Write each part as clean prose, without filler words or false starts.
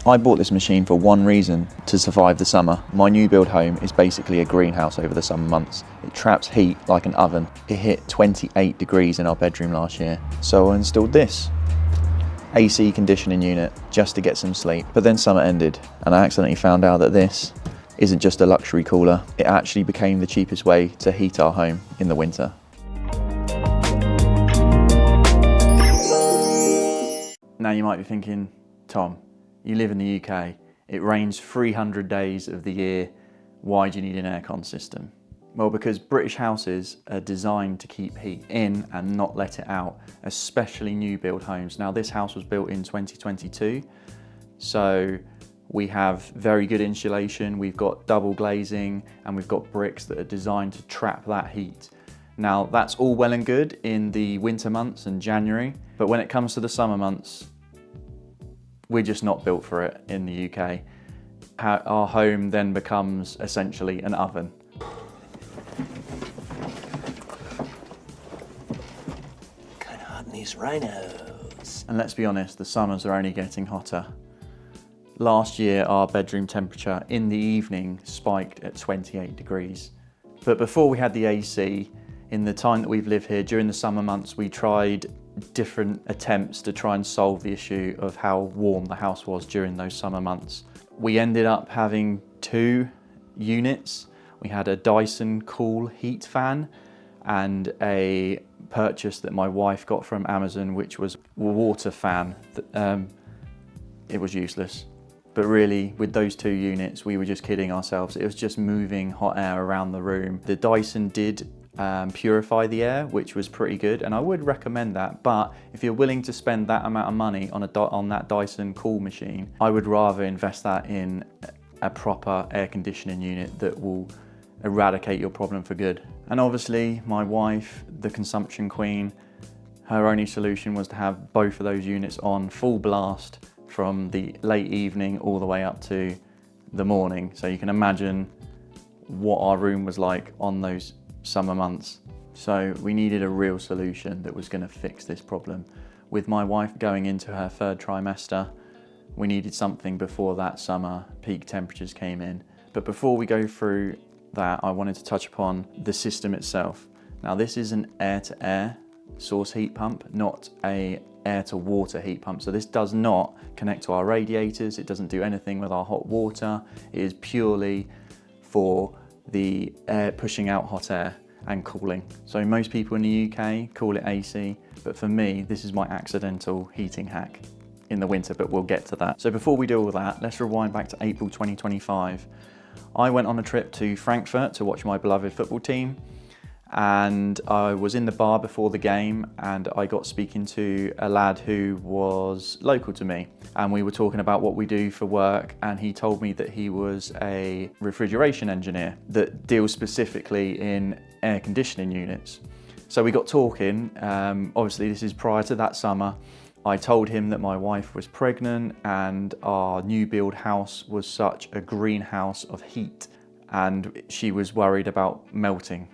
I bought this machine for one reason: to survive the summer. My new build home is basically a greenhouse over the summer months. It traps heat like an oven. It hit 28 degrees in our bedroom last year. So I installed this AC conditioning unit just to get some sleep. But then summer ended and I accidentally found out that this isn't just a luxury cooler. It actually became the cheapest way to heat our home in the winter. Now you might be thinking, Tom, you live in the UK, it rains 300 days of the year, why do you need an aircon system? Well, because British houses are designed to keep heat in and not let it out, especially new build homes. Now this house was built in 2022, so we have very good insulation, we've got double glazing, and we've got bricks that are designed to trap that heat. Now that's all well and good in the winter months and January, but when it comes to the summer months, we're just not built for it in the UK. Our home then becomes essentially an oven. Kind of hot in these rhinos. And let's be honest, the summers are only getting hotter. Last year, our bedroom temperature in the evening spiked at 28 degrees. But before we had the AC, in the time that we've lived here, during the summer months, we tried different attempts to try and solve the issue of how warm the house was during those summer months. We ended up having 2 units. We had a Dyson cool heat fan and a purchase that my wife got from Amazon, which was a water fan. It was useless. But really, with those 2 units, we were just kidding ourselves. It was just moving hot air around the room. The Dyson did purify the air, which was pretty good, and I would recommend that. But if you're willing to spend that amount of money on that Dyson cool machine, I would rather invest that in a proper air conditioning unit that will eradicate your problem for good. And obviously, my wife, the consumption queen, her only solution was to have both of those units on full blast from the late evening all the way up to the morning. So you can imagine what our room was like on those summer months. So we needed a real solution that was going to fix this problem. With my wife going into her 3rd trimester, we needed something before that summer peak temperatures came in. But before we go through that, I wanted to touch upon the system itself. Now this is an air-to-air source heat pump, not a air-to-water heat pump. So this does not connect to our radiators, it doesn't do anything with our hot water. It is purely for the air, pushing out hot air and cooling. So most people in the UK call it AC, but for me, this is my accidental heating hack in the winter, but we'll get to that. So before we do all that, let's rewind back to April 2025. I went on a trip to Frankfurt to watch my beloved football team, and I was in the bar before the game and I got speaking to a lad who was local to me, and we were talking about what we do for work, and he told me that he was a refrigeration engineer that deals specifically in air conditioning units. So we got talking. Obviously this is prior to that summer. I told him that my wife was pregnant and our new build house was such a greenhouse of heat and she was worried about melting.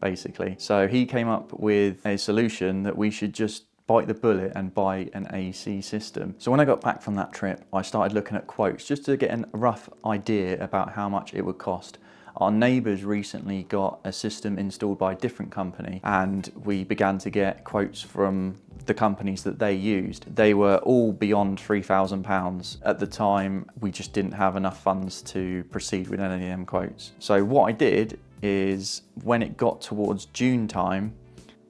Basically. So he came up with a solution that we should just bite the bullet and buy an AC system. So when I got back from that trip, I started looking at quotes just to get a rough idea about how much it would cost. Our neighbours recently got a system installed by a different company, and we began to get quotes from the companies that they used. They were all beyond £3,000. At the time, we just didn't have enough funds to proceed with any of them quotes. So what I did is, when it got towards June time,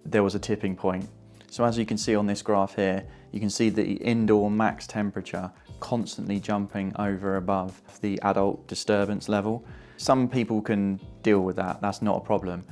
there was a tipping point. So as you can see on this graph here, you can see the indoor max temperature constantly jumping over above the adult disturbance level. Some people can deal with that, that's not a problem.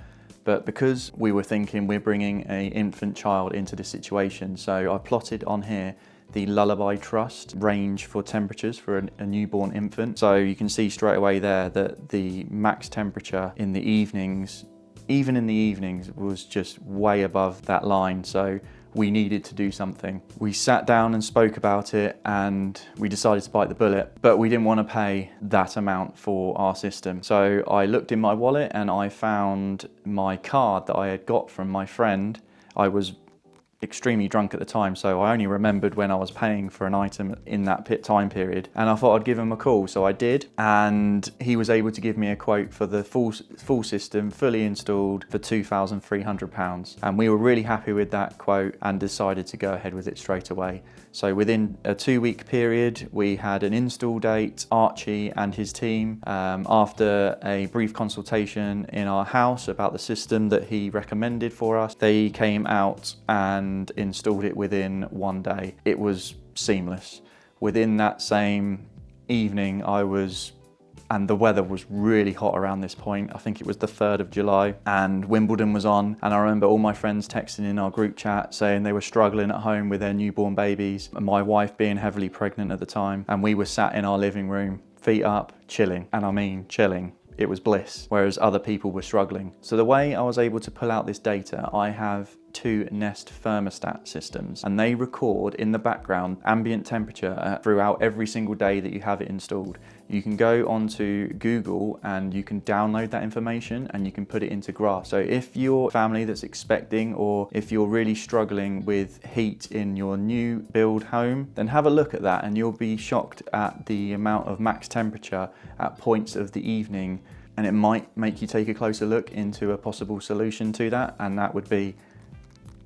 But because we were thinking we're bringing an infant child into this situation, so I plotted on here the Lullaby Trust range for temperatures for a newborn infant. So you can see straight away there that the max temperature in the evenings, even in the evenings, was just way above that line. So we needed to do something. We sat down and spoke about it and we decided to bite the bullet, but we didn't want to pay that amount for our system. So I looked in my wallet and I found my card that I had got from my friend. I was extremely drunk at the time, so I only remembered when I was paying for an item in that time period, and I thought I'd give him a call, so I did, and he was able to give me a quote for the full system, fully installed, for £2,300, and we were really happy with that quote and decided to go ahead with it straight away. So within a 2-week period, we had an install date. Archie and his team, after a brief consultation in our house about the system that he recommended for us, they came out and installed it within 1 day. It was seamless. Within that same evening, and the weather was really hot around this point. I think it was the 3rd of July and Wimbledon was on. And I remember all my friends texting in our group chat saying they were struggling at home with their newborn babies, and my wife being heavily pregnant at the time. And we were sat in our living room, feet up, chilling. And I mean, chilling. It was bliss, whereas other people were struggling. So the way I was able to pull out this data, I have 2 Nest thermostat systems, and they record in the background ambient temperature throughout every single day that you have it installed. You can go onto Google and you can download that information and you can put it into graphs. So if you're a family that's expecting, or if you're really struggling with heat in your new build home, then have a look at that and you'll be shocked at the amount of max temperature at points of the evening, and it might make you take a closer look into a possible solution to that, and that would be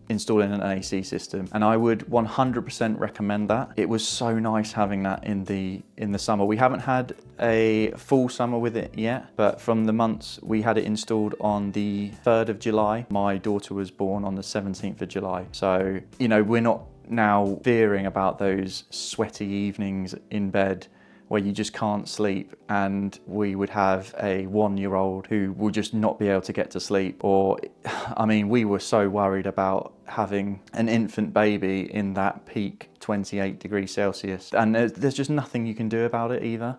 installing an AC system. And I would 100% recommend that. It was so nice having that in the summer. We haven't had a full summer with it yet, but from the months we had it installed on the 3rd of July. My daughter was born on the 17th of July. So, you know, we're not now fearing about those sweaty evenings in bed where you just can't sleep, and we would have a 1-year-old who will just not be able to get to sleep. Or, I mean, we were so worried about having an infant baby in that peak 28 degrees Celsius, and there's just nothing you can do about it either,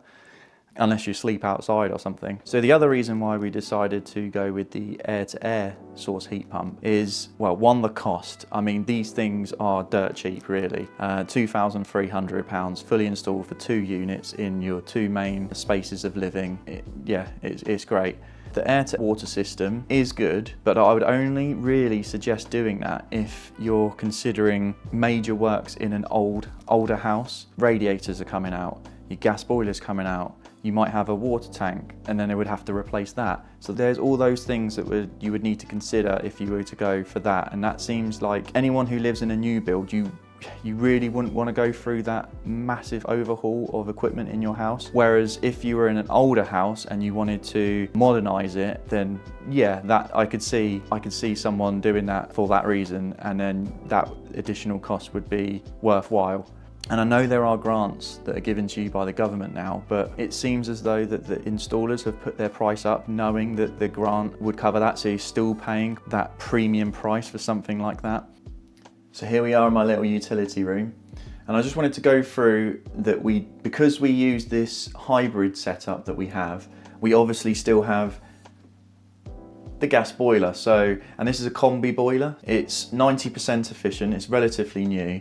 unless you sleep outside or something. So the other reason why we decided to go with the air-to-air source heat pump is, well, one, the cost. I mean, these things are dirt cheap, really. £2,300 fully installed for 2 units in your 2 main spaces of living. It's great. The air-to-water system is good, but I would only really suggest doing that if you're considering major works in an older house. Radiators are coming out, your gas boiler's coming out, you might have a water tank, and then they would have to replace that. So there's all those things that you would need to consider if you were to go for that. And that seems like anyone who lives in a new build, you really wouldn't want to go through that massive overhaul of equipment in your house. Whereas if you were in an older house and you wanted to modernize it, then yeah, that I could see someone doing that for that reason, and then that additional cost would be worthwhile. And I know there are grants that are given to you by the government now, but it seems as though that the installers have put their price up knowing that the grant would cover that, so you're still paying that premium price for something like that. So here we are in my little utility room, and I just wanted to go through that because we use this hybrid setup that we have, we obviously still have the gas boiler. And this is a combi boiler. It's 90% efficient, it's relatively new.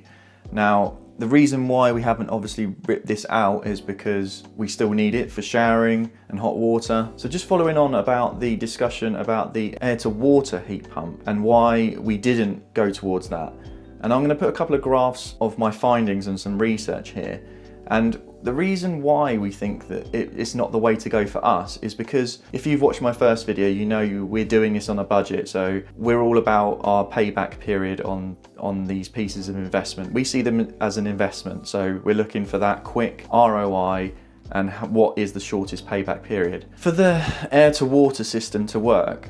Now, the reason why we haven't obviously ripped this out is because we still need it for showering and hot water. So just following on about the discussion about the air to water heat pump and why we didn't go towards that. And I'm going to put a couple of graphs of my findings and some research here. And the reason why we think that it's not the way to go for us is because if you've watched my first video, you know we're doing this on a budget. So we're all about our payback period on these pieces of investment. We see them as an investment. So we're looking for that quick ROI and what is the shortest payback period. For the air to water system to work,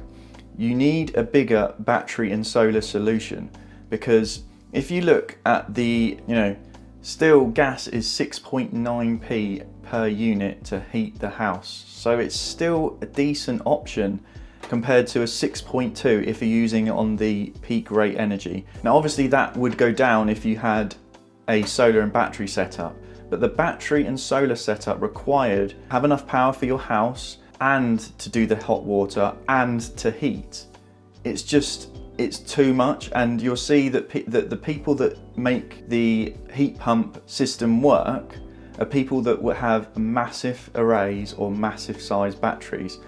you need a bigger battery and solar solution, because if you look at the, still gas is 6.9p per unit to heat the house. So it's still a decent option compared to a 6.2 if you're using it on the peak rate energy. Now obviously that would go down if you had a solar and battery setup, but the battery and solar setup required have enough power for your house and to do the hot water and to heat. It's too much, and you'll see that the people that make the heat pump system work are people that will have massive arrays or massive size batteries.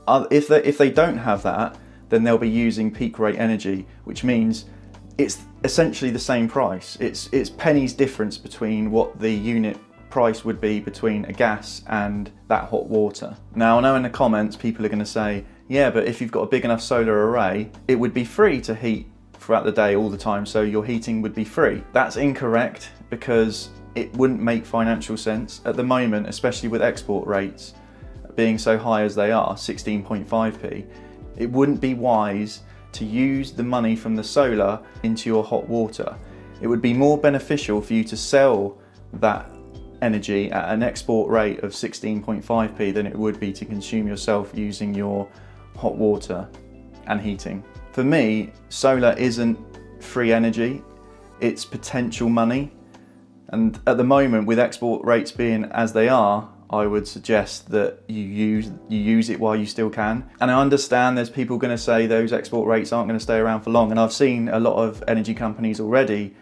If they don't have that, then they'll be using peak rate energy, which means it's essentially the same price. It's pennies difference between what the unit price would be between a gas and that hot water. Now I know in the comments people are going to say, yeah, but if you've got a big enough solar array, it would be free to heat throughout the day all the time, so your heating would be free. That's incorrect, because it wouldn't make financial sense. At the moment, especially with export rates being so high as they are, 16.5p, it wouldn't be wise to use the money from the solar into your hot water. It would be more beneficial for you to sell that energy at an export rate of 16.5p than it would be to consume yourself using your hot water and heating. For me, solar isn't free energy, it's potential money. And at the moment, with export rates being as they are, I would suggest that you use it while you still can. And I understand there's people going to say those export rates aren't going to stay around for long, and I've seen a lot of energy companies already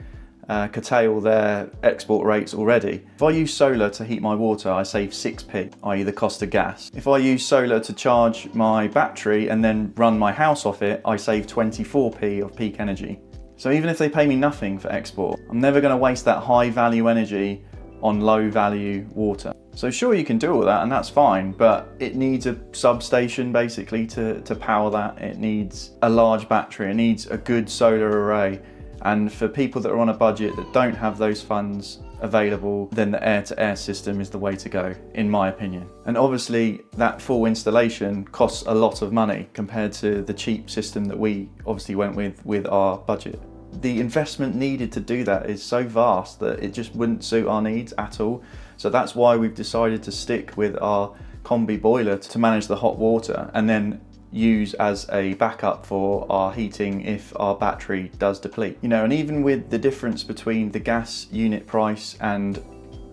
curtail their export rates already. If I use solar to heat my water, I save 6p, i.e. the cost of gas. If I use solar to charge my battery and then run my house off it, I save 24p of peak energy. So even if they pay me nothing for export, I'm never going to waste that high value energy on low value water. So sure, you can do all that and that's fine, but it needs a substation basically to power that. It needs a large battery, it needs a good solar array. And for people that are on a budget that don't have those funds available, then the air-to-air system is the way to go, in my opinion. And obviously that full installation costs a lot of money compared to the cheap system that we obviously went with our budget. The investment needed to do that is so vast that it just wouldn't suit our needs at all. So that's why we've decided to stick with our combi boiler to manage the hot water, and then use as a backup for our heating if our battery does deplete. You know, and even with the difference between the gas unit price and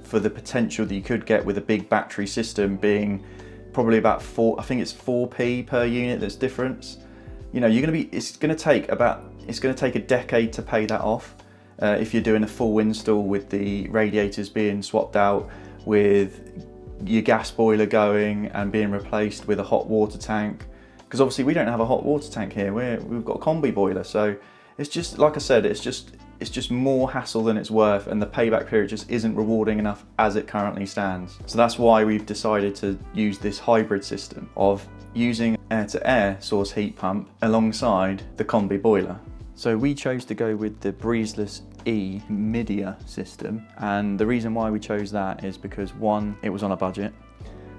for the potential that you could get with a big battery system being probably about 4p per unit, that's difference. You know, it's gonna take a decade to pay that off if you're doing a full install with the radiators being swapped out, with your gas boiler going and being replaced with a hot water tank. Because obviously we don't have a hot water tank here, we've got a combi boiler, so it's just, like I said, it's just more hassle than it's worth, and the payback period just isn't rewarding enough as it currently stands. So that's why we've decided to use this hybrid system of using air-to-air source heat pump alongside the combi boiler. So we chose to go with the Breezeless E Midea system, and the reason why we chose that is because one, it was on a budget,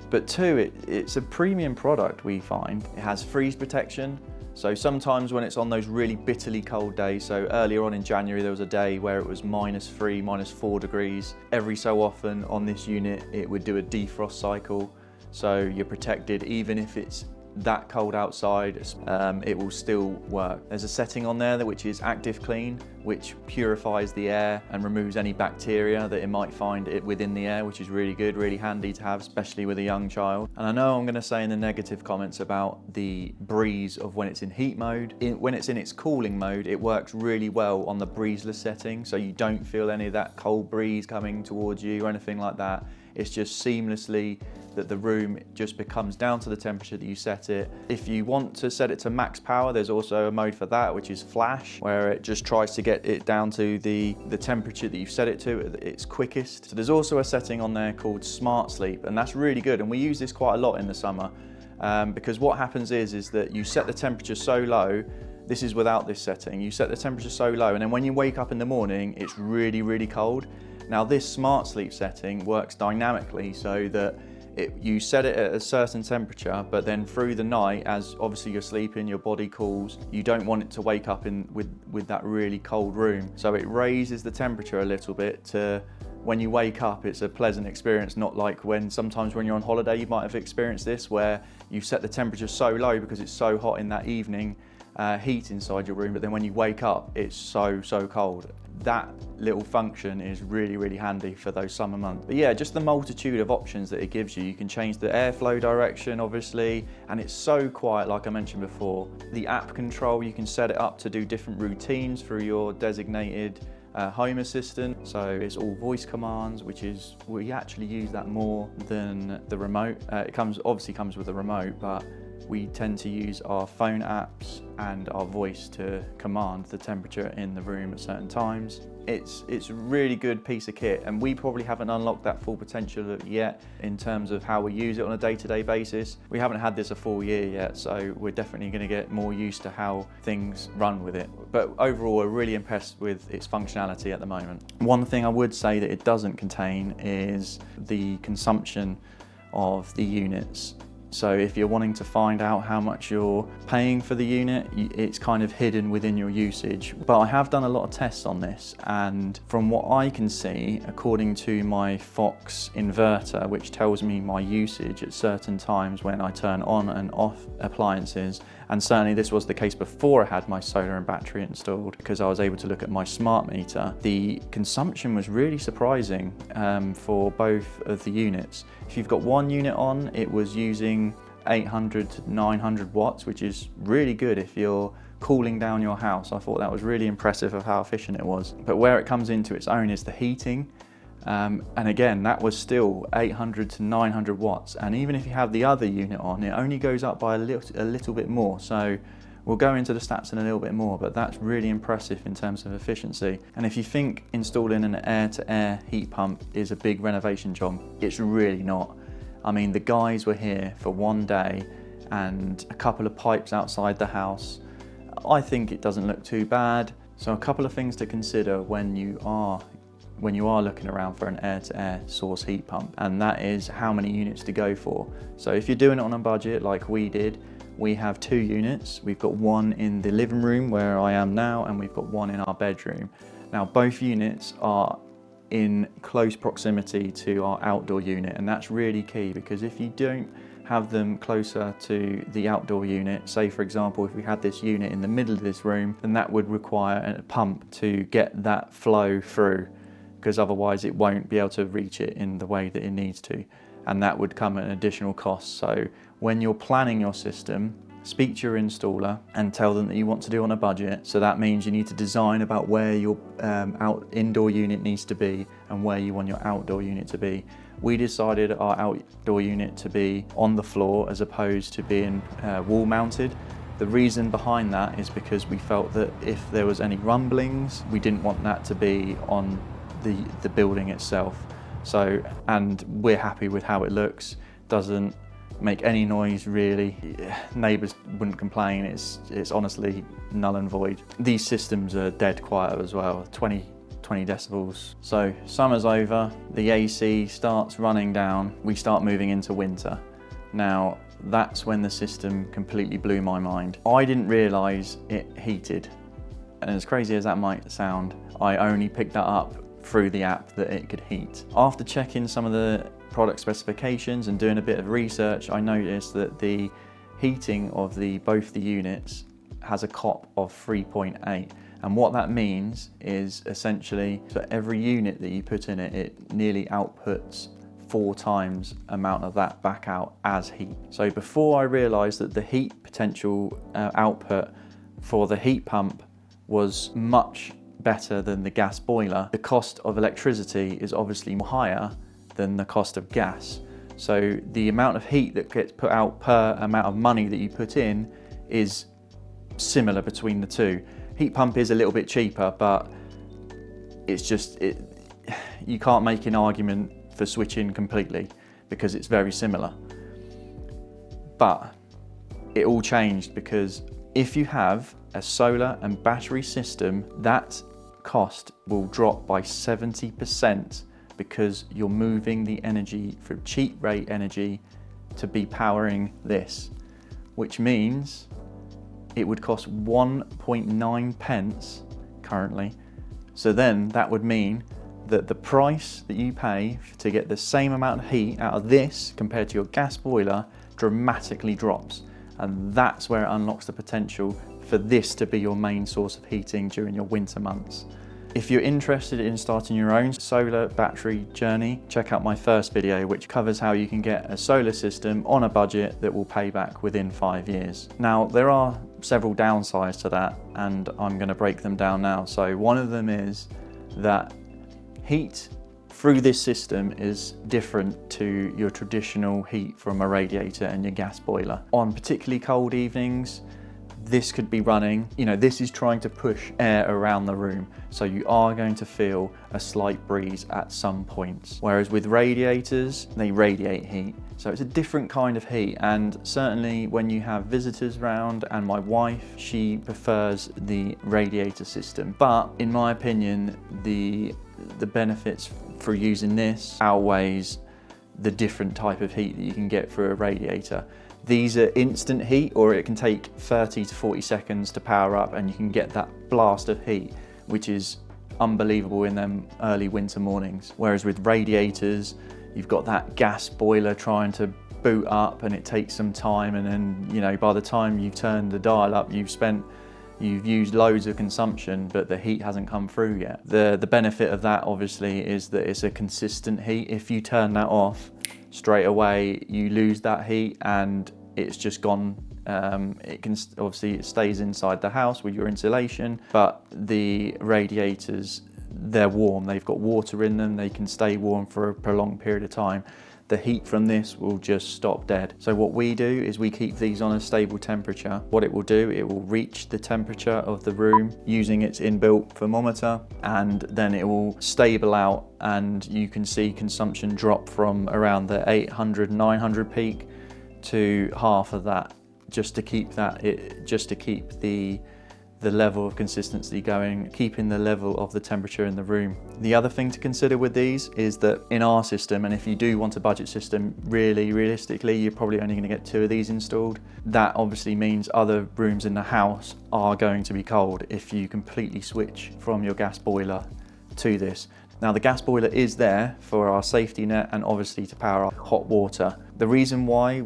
but two, it's a premium product, we find. It has freeze protection, so sometimes when it's on those really bitterly cold days, so earlier on in January there was a day where it was -3, -4 degrees. Every so often on this unit it would do a defrost cycle, so you're protected even if it's that cold outside, it will still work. There's a setting on there which is active clean, which purifies the air and removes any bacteria that it might find within the air, which is really good, really handy to have, especially with a young child. And I know I'm going to say in the negative comments about the breeze of when it's in heat mode. When it's in its cooling mode, it works really well on the breezeless setting, so you don't feel any of that cold breeze coming towards you or anything like that. It's just seamlessly that the room just becomes down to the temperature that you set it. If you want to set it to max power, there's also a mode for that, which is flash, where it just tries to get it down to the temperature that you've set it to at its quickest. So there's also a setting on there called Smart Sleep, and that's really good, and we use this quite a lot in the summer, because what happens is that you set the temperature so low. This is without this setting. You set the temperature so low, and then when you wake up in the morning, it's really, really cold. Now this Smart Sleep setting works dynamically, so that you set it at a certain temperature, but then through the night, as obviously you're sleeping, your body cools, you don't want it to wake up with that really cold room. So it raises the temperature a little bit to, when you wake up, it's a pleasant experience, not like sometimes when you're on holiday, you might have experienced this, where you set the temperature so low because it's so hot in that evening heat inside your room, but then when you wake up, it's so cold. That little function is really, really handy for those summer months. But yeah, just the multitude of options that it gives you. You can change the airflow direction, obviously, and it's so quiet, like I mentioned before. The app control, you can set it up to do different routines through your designated home assistant. So it's all voice commands, we actually use that more than the remote. It obviously comes with a remote, but we tend to use our phone apps and our voice to command the temperature in the room at certain times. It's a really good piece of kit, and we probably haven't unlocked that full potential yet in terms of how we use it on a day-to-day basis. We haven't had this a full year yet, so we're definitely going to get more used to how things run with it. But overall, we're really impressed with its functionality at the moment. One thing I would say that it doesn't contain is the consumption of the units. So if you're wanting to find out how much you're paying for the unit, it's kind of hidden within your usage. But I have done a lot of tests on this, and from what I can see, according to my Fox inverter, which tells me my usage at certain times when I turn on and off appliances, and certainly this was the case before I had my solar and battery installed, because I was able to look at my smart meter, the consumption was really surprising for both of the units. If you've got one unit on, it was using 800 to 900 watts, which is really good if you're cooling down your house. I thought that was really impressive of how efficient it was. But where it comes into its own is the heating. And again, that was still 800 to 900 watts. And even if you have the other unit on, it only goes up by a little bit more. So we'll go into the stats in a little bit more, but that's really impressive in terms of efficiency. And if you think installing an air-to-air heat pump is a big renovation job, it's really not. I mean, the guys were here for one day and a couple of pipes outside the house. I think it doesn't look too bad. So a couple of things to consider when you are looking around for an air-to-air source heat pump, and that is how many units to go for. So if you're doing it on a budget like we did, we have 2 units. We've got one in the living room where I am now, and we've got one in our bedroom. Now both units are in close proximity to our outdoor unit, and that's really key, because if you don't have them closer to the outdoor unit, say for example if we had this unit in the middle of this room, then that would require a pump to get that flow through, because otherwise it won't be able to reach it in the way that it needs to, and that would come at an additional cost. So when you're planning your system, speak to your installer and tell them that you want to do on a budget. So that means you need to design about where your indoor unit needs to be and where you want your outdoor unit to be. We decided our outdoor unit to be on the floor as opposed to being wall mounted. The reason behind that is because we felt that if there was any rumblings, we didn't want that to be on the building itself. So, and we're happy with how it looks. Doesn't make any noise really. Neighbours wouldn't complain. It's honestly null and void. These systems are dead quiet as well, 20 decibels. So summer's over, the AC starts running down, we start moving into winter. Now that's when the system completely blew my mind. I didn't realise it heated, and as crazy as that might sound, I only picked that up through the app that it could heat. After checking some of the product specifications and doing a bit of research, I noticed that the heating of both the units has a COP of 3.8, and what that means is essentially for every unit that you put in it, it nearly outputs 4 times amount of that back out as heat. So before I realised that the heat potential output for the heat pump was much better than the gas boiler, the cost of electricity is obviously higher than the cost of gas. So the amount of heat that gets put out per amount of money that you put in is similar between the two. Heat pump is a little bit cheaper, but it's just, you can't make an argument for switching completely because it's very similar. But it all changed because if you have a solar and battery system, that cost will drop by 70% because you're moving the energy from cheap rate energy to be powering this, which means it would cost 1.9 pence currently. So then that would mean that the price that you pay to get the same amount of heat out of this compared to your gas boiler dramatically drops. And that's where it unlocks the potential for this to be your main source of heating during your winter months. If you're interested in starting your own solar battery journey, check out my first video, which covers how you can get a solar system on a budget that will pay back within 5 years. Now, there are several downsides to that, and I'm going to break them down now. So one of them is that heat through this system is different to your traditional heat from a radiator and your gas boiler. On particularly cold evenings, this could be running, this is trying to push air around the room. So you are going to feel a slight breeze at some points. Whereas with radiators, they radiate heat. So it's a different kind of heat. And certainly when you have visitors around, and my wife, she prefers the radiator system. But in my opinion, the benefits for using this outweighs the different type of heat that you can get through a radiator. These are instant heat, or it can take 30 to 40 seconds to power up and you can get that blast of heat, which is unbelievable in them early winter mornings. Whereas with radiators, you've got that gas boiler trying to boot up and it takes some time, and then by the time you've turned the dial up, you've used loads of consumption, but the heat hasn't come through yet. The benefit of that obviously is that it's a consistent heat. If you turn that off straight away, you lose that heat and it's just gone. It stays inside the house with your insulation, but the radiators, they're warm. They've got water in them. They can stay warm for a prolonged period of time. The heat from this will just stop dead. So what we do is we keep these on a stable temperature. What it will do, it will reach the temperature of the room using its inbuilt thermometer, and then it will stable out, and you can see consumption drop from around the 800, 900 peak to half of that, just to keep the level of consistency going, keeping the level of the temperature in the room. The other thing to consider with these is that in our system, and if you do want a budget system, realistically, you're probably only going to get 2 of these installed. That obviously means other rooms in the house are going to be cold if you completely switch from your gas boiler to this. Now the gas boiler is there for our safety net and obviously to power our hot water. The reason why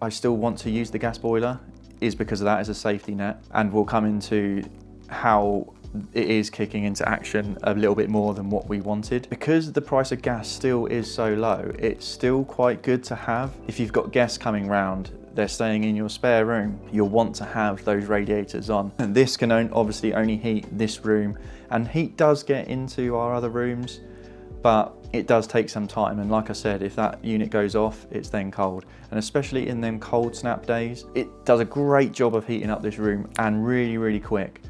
I still want to use the gas boiler is because of that as a safety net, and we'll come into how it is kicking into action a little bit more than what we wanted. Because the price of gas still is so low, it's still quite good to have. If you've got guests coming round, they're staying in your spare room, you'll want to have those radiators on. And this can obviously only heat this room, and heat does get into our other rooms, but it does take some time. And like I said, if that unit goes off, it's then cold. And especially in them cold snap days, it does a great job of heating up this room, and really, really quick.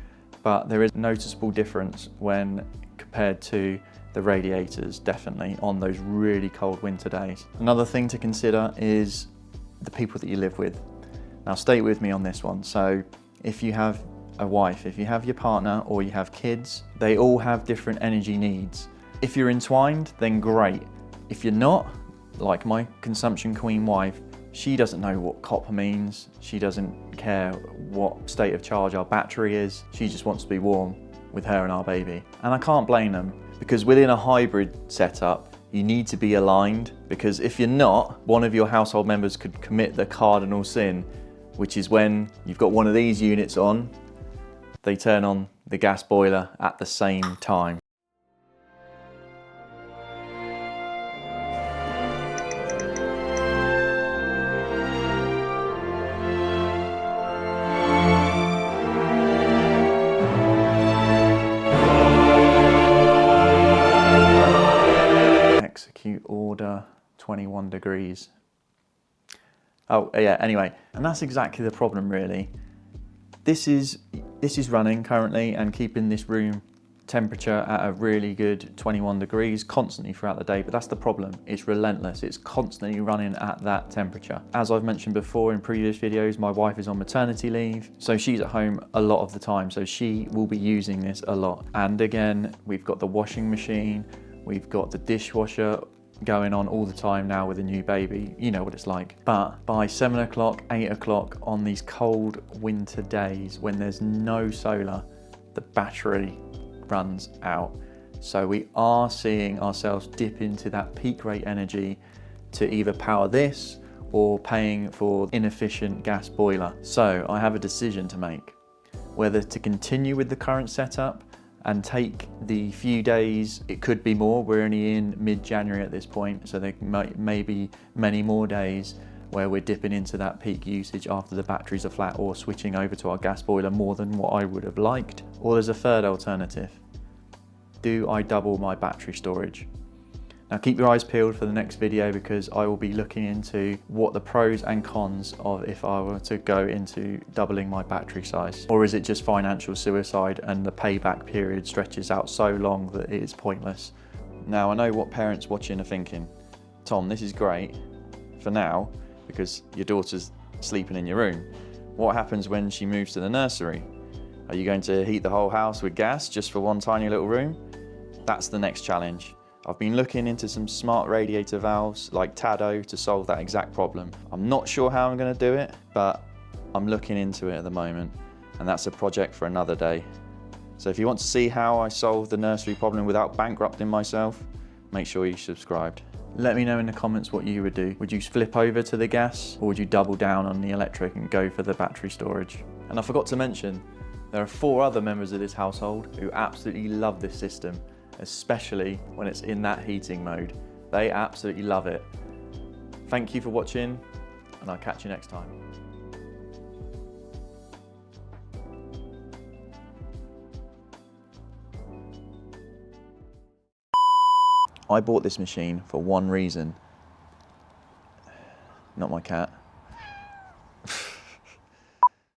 But there is a noticeable difference when compared to the radiators, definitely, on those really cold winter days. Another thing to consider is the people that you live with. Now stay with me on this one. So if you have a wife, if you have your partner, or you have kids, they all have different energy needs. If you're entwined, then great. If you're not, like my consumption queen wife, she doesn't know what copper means. She doesn't care what state of charge our battery is. She just wants to be warm with her and our baby. And I can't blame them, because within a hybrid setup, you need to be aligned, because if you're not, one of your household members could commit the cardinal sin, which is when you've got one of these units on, they turn on the gas boiler at the same time. Execute order 21 degrees. Oh yeah, anyway, and that's exactly the problem really. This is running currently and keeping this room temperature at a really good 21 degrees constantly throughout the day, but that's the problem. It's relentless. It's constantly running at that temperature. As I've mentioned before in previous videos, my wife is on maternity leave, so she's at home a lot of the time, so she will be using this a lot. And again, we've got the washing machine, we've got the dishwasher going on all the time now with a new baby. You know what it's like. But by 7 o'clock, 8 o'clock on these cold winter days when there's no solar, the battery runs out. So we are seeing ourselves dip into that peak rate energy to either power this or paying for inefficient gas boiler. So I have a decision to make, whether to continue with the current setup and take the few days, it could be more, we're only in mid-January at this point, so there may be many more days where we're dipping into that peak usage after the batteries are flat, or switching over to our gas boiler more than what I would have liked. Or there's a third alternative. Do I double my battery storage? Now keep your eyes peeled for the next video, because I will be looking into what the pros and cons of if I were to go into doubling my battery size. Or is it just financial suicide and the payback period stretches out so long that it is pointless? Now I know what parents watching are thinking. Tom, this is great for now because your daughter's sleeping in your room. What happens when she moves to the nursery? Are you going to heat the whole house with gas just for one tiny little room? That's the next challenge. I've been looking into some smart radiator valves like Tado to solve that exact problem. I'm not sure how I'm going to do it, but I'm looking into it at the moment, and that's a project for another day. So if you want to see how I solve the nursery problem without bankrupting myself, make sure you're subscribed. Let me know in the comments what you would do. Would you flip over to the gas, or would you double down on the electric and go for the battery storage? And I forgot to mention, there are 4 other members of this household who absolutely love this system, especially when it's in that heating mode. They absolutely love it. Thank you for watching, and I'll catch you next time. I bought this machine for one reason. Not my cat.